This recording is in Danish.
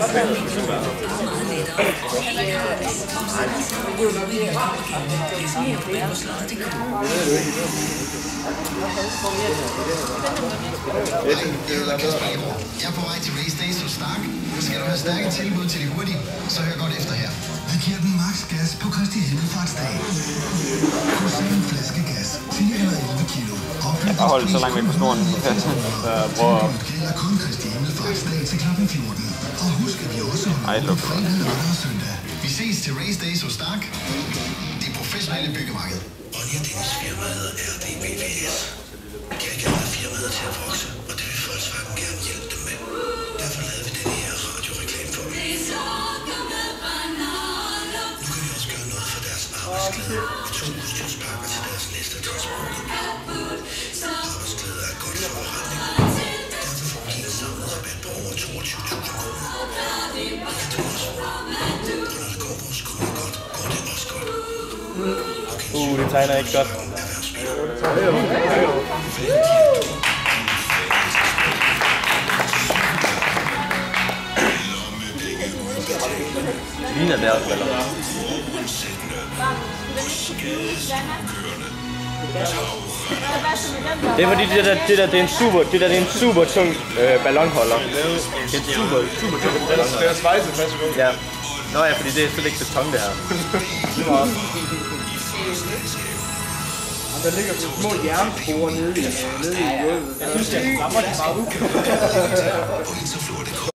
Jeg er på vej til Race Days hos Stark. Skal du have stærke tilbud til de hurtige, så hør godt efter her. Vi giver den max gas på Kristi Himmelfartsdag. Hos en flaske gas, 10 eller 11 kilo. Jeg har holdt så langt væk på snoren. Gælder kun Kristi Himmelfartsdag til kl. 14. Og husk, at vi også holder fredag, lørdag og søndag. Vi ses til Race Days hos Stark. Det professionelle byggemarked. Bonnie og Dennis firma hedder RDBVS. Kan ikke have firmaet til at vokse, og det vil Volkswagen gerne hjælpe dem med. Derfor lavede vi den her radioreklame for dem. Nu kan vi også gøre noget for deres arbejdsglæde. Vi tog udstyrspakker til deres næste transport. Arbejdsglæde er godt for forretning. Derfor får vi en samlet rabat på over 22.000 kroner. Det kan du også få. Og når det går vores kunder godt, går det også godt. Det tegner ikke godt. Ligner det også, eller? Det er fordi det der er en super tung ballonholder. Det er en super tung ballonholder. Det er svejset fast. Ja. Nå ja, fordi det er slet ikke beton det her. Der ligger små jernspore nede i gulvet. Jeg synes, det rammer det meget